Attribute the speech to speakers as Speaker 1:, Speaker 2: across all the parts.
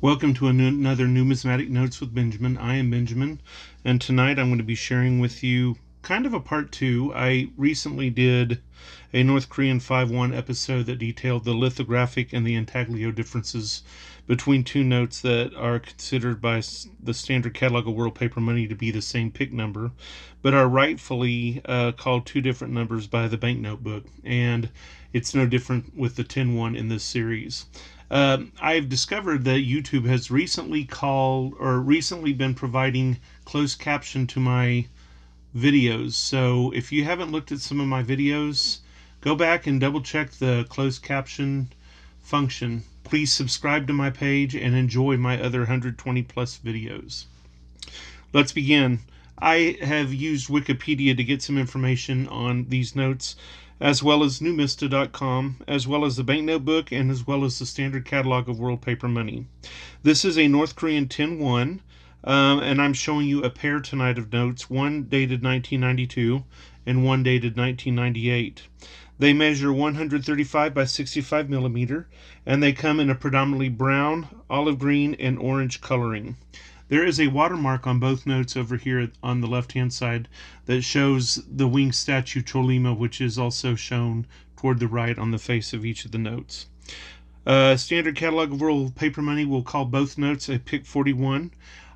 Speaker 1: Welcome to another Numismatic Notes with Benjamin. I am Benjamin, and tonight I'm going to be sharing with you kind of a part two. I recently did a North Korean 5-1 episode that detailed the lithographic and the intaglio differences between two notes that are considered by the standard catalog of world paper money to be the same pick number, but are rightfully called two different numbers by the Banknote book, and it's no different with the 10-1 in this series. I've discovered that YouTube has recently been providing closed caption to my videos. So if you haven't looked at some of my videos, go back and double check the closed caption function. Please subscribe to my page and enjoy my other 120 plus videos. Let's begin. I have used Wikipedia to get some information on these notes, as well as Numista.com, as well as the Banknote book, and as well as the standard catalog of world paper money. This is a North Korean 10-1, and I'm showing you a pair tonight of notes, one dated 1992 and one dated 1998. They measure 135 by 65 millimeter, and they come in a predominantly brown, olive green, and orange coloring. There is a watermark on both notes over here on the left-hand side that shows the winged statue Cholima, which is also shown toward the right on the face of each of the notes. Standard Catalog of World Paper Money will call both notes a Pick 41.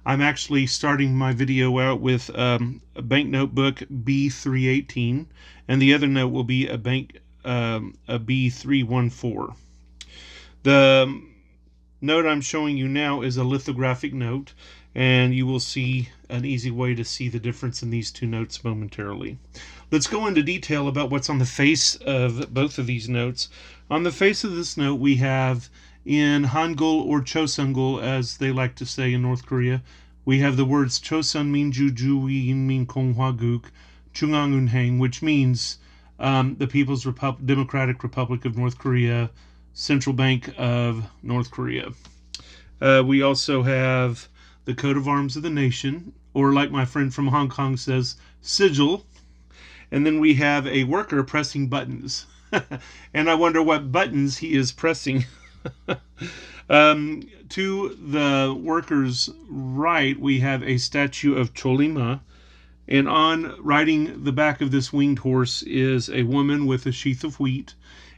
Speaker 1: I'm actually starting my video out with a Banknote book B318, and the other note will be a B314. The note I'm showing you now is a lithographic note, and you will see an easy way to see the difference in these two notes momentarily. Let's go into detail about what's on the face of both of these notes. On the face of this note, we have, in Hangul or Chosungal, as they like to say in North Korea, we have the words Chosun Minju Juwi Inmin Konghwaguk Chungang Unhang, which means the People's Democratic Republic of North Korea, Central Bank of North Korea. We also have the coat of arms of the nation, or like my friend from Hong Kong says, sigil. And then we have a worker pressing buttons. And I wonder what buttons he is pressing. To the worker's right, we have a statue of Cholima. And on riding the back of this winged horse is a woman with a sheath of wheat.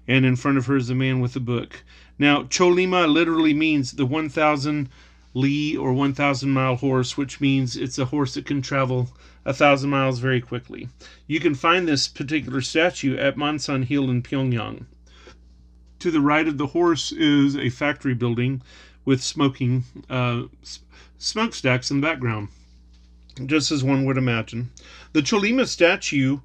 Speaker 1: And in front of her is a man with a book. Now, Cholima literally means the 1,000 li or 1,000 mile horse, which means it's a horse that can travel 1,000 miles very quickly. You can find this particular statue at Mansan Hill in Pyongyang. To the right of the horse is a factory building with smoking smokestacks in the background, just as one would imagine. The Cholima statue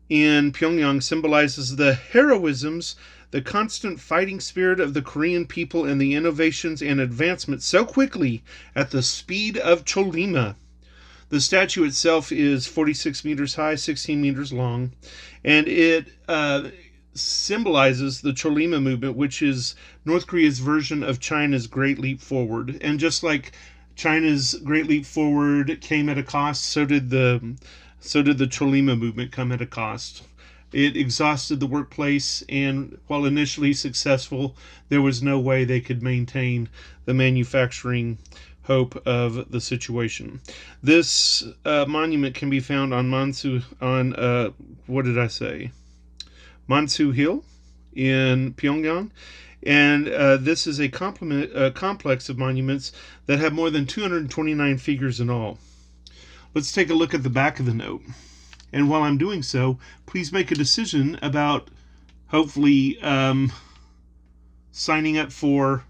Speaker 1: in Pyongyang symbolizes the heroisms, the constant fighting spirit of the Korean people, and the innovations and advancements so quickly at the speed of Cholima. The statue itself is 46 meters high, 16 meters long, and it symbolizes the Cholima movement, which is North Korea's version of China's Great Leap Forward. And just like China's Great Leap Forward came at a cost, so did the Cholima movement come at a cost. It exhausted the workplace, and while initially successful, there was no way they could maintain the manufacturing hope of the situation. This monument can be found on Mansu Hill in Pyongyang, and this is a complex of monuments that have more than 229 figures in all. Let's take a look at the back of the note. And while I'm doing so, please make a decision about hopefully signing up for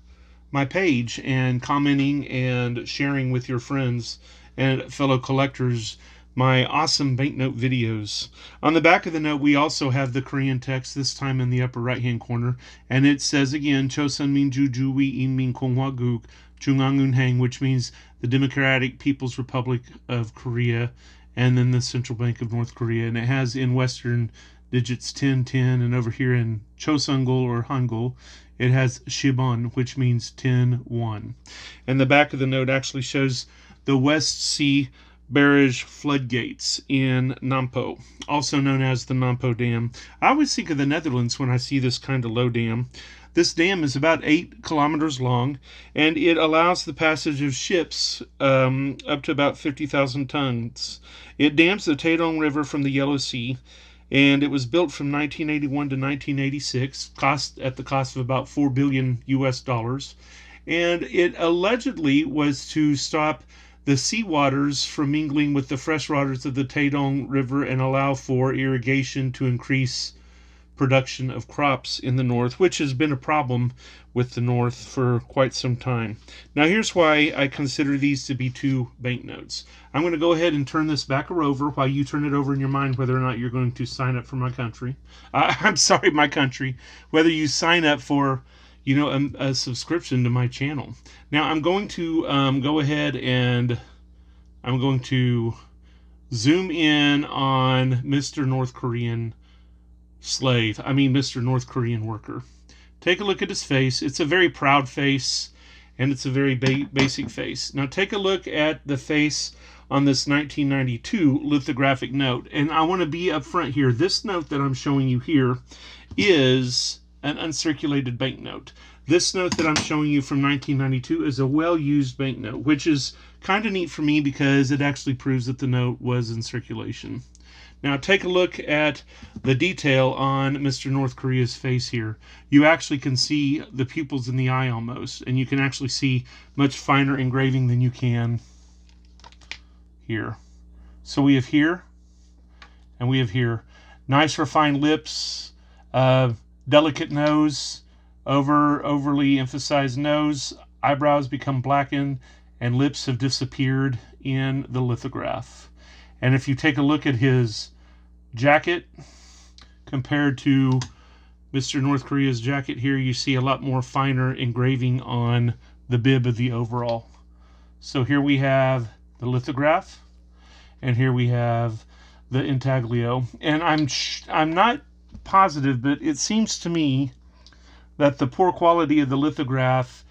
Speaker 1: my page and commenting and sharing with your friends and fellow collectors my awesome banknote videos. On the back of the note, we also have the Korean text, this time in the upper right-hand corner, and it says again, Chosun Minju Juwi Inmin Konghwaguk Chungang Unhang, which means the Democratic People's Republic of Korea, and then the Central Bank of North Korea. And it has in Western digits 1010, and over here in Chosungal or Hangul, it has Shibon, which means 10-1. And the back of the note actually shows the West Sea Barrage floodgates in Nampo, also known as the Nampo Dam. I always think of the Netherlands when I see this kind of low dam. This dam is about 8 kilometers long, and it allows the passage of ships up to about 50,000 tons. It dams the Taedong River from the Yellow Sea, and it was built from 1981 to 1986, at the cost of about $4 billion US. And it allegedly was to stop the seawaters from mingling with the fresh waters of the Taedong River and allow for irrigation to increase production of crops in the north, which has been a problem with the north for quite some time. Now here's why I consider these to be two banknotes. I'm going to go ahead and turn this back over while you turn it over in your mind whether or not you're going to sign up for my country. My country. Whether you sign up for a subscription to my channel. Now I'm going to go ahead and I'm going to zoom in on Mr. North Korean Mr. North Korean worker. Take a look at his face. It's a very proud face, and it's a very basic face. Now take a look at the face on this 1992 lithographic note. And I want to be upfront here. This note that I'm showing you here is an uncirculated banknote. This note that I'm showing you from 1992 is a well-used banknote, which is kind of neat for me because it actually proves that the note was in circulation. Now take a look at the detail on Mr. North Korea's face here. You actually can see the pupils in the eye almost, and you can actually see much finer engraving than you can here. So we have here, and we have here. Nice refined lips, delicate nose, overly emphasized nose, eyebrows become blackened, and lips have disappeared in the lithograph. And if you take a look at his jacket compared to Mr. North Korea's jacket here, you see a lot more finer engraving on the bib of the overall. So here we have the lithograph, and here we have the intaglio. And I'm not positive, but it seems to me that the poor quality of the lithograph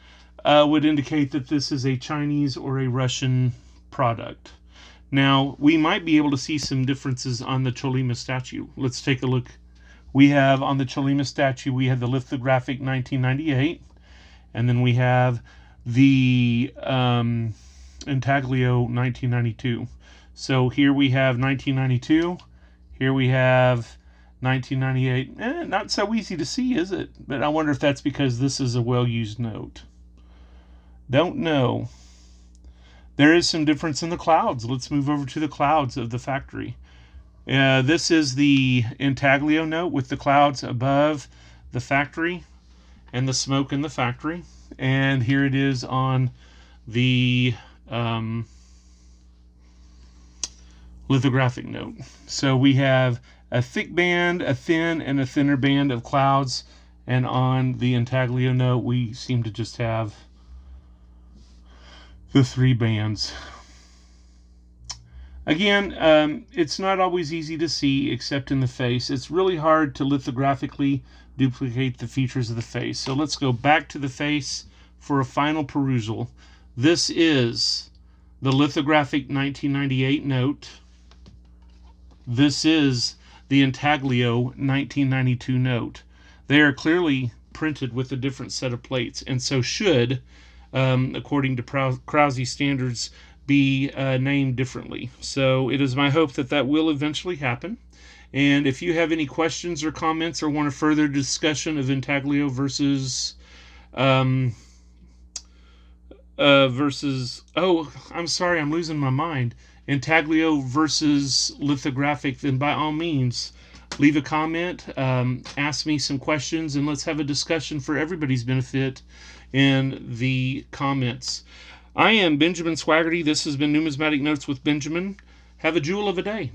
Speaker 1: would indicate that this is a Chinese or a Russian product. Now, we might be able to see some differences on the Cholima statue. Let's take a look. We have on the Cholima statue, we have the lithographic 1998, and then we have the intaglio 1992. So here we have 1992, here we have 1998. Not so easy to see, is it? But I wonder if that's because this is a well-used note. Don't know. There is some difference in the clouds. Let's move over to the clouds of the factory. This is the intaglio note with the clouds above the factory and the smoke in the factory. And here it is on the lithographic note. So we have a thick band, a thin, and a thinner band of clouds. And on the intaglio note, we seem to just have the three bands. Again, it's not always easy to see except in the face. It's really hard to lithographically duplicate the features of the face. So let's go back to the face for a final perusal. This is the lithographic 1998 note. This is the intaglio 1992 note. They are clearly printed with a different set of plates, and so should, according to Krause standards, be named differently. So it is my hope that that will eventually happen. And if you have any questions or comments or want a further discussion of intaglio versus I'm sorry, I'm losing my mind. Intaglio versus lithographic, then by all means, leave a comment, ask me some questions, and let's have a discussion for everybody's benefit in the comments. I am Benjamin Swaggerty. This has been Numismatic Notes with Benjamin. Have a jewel of a day.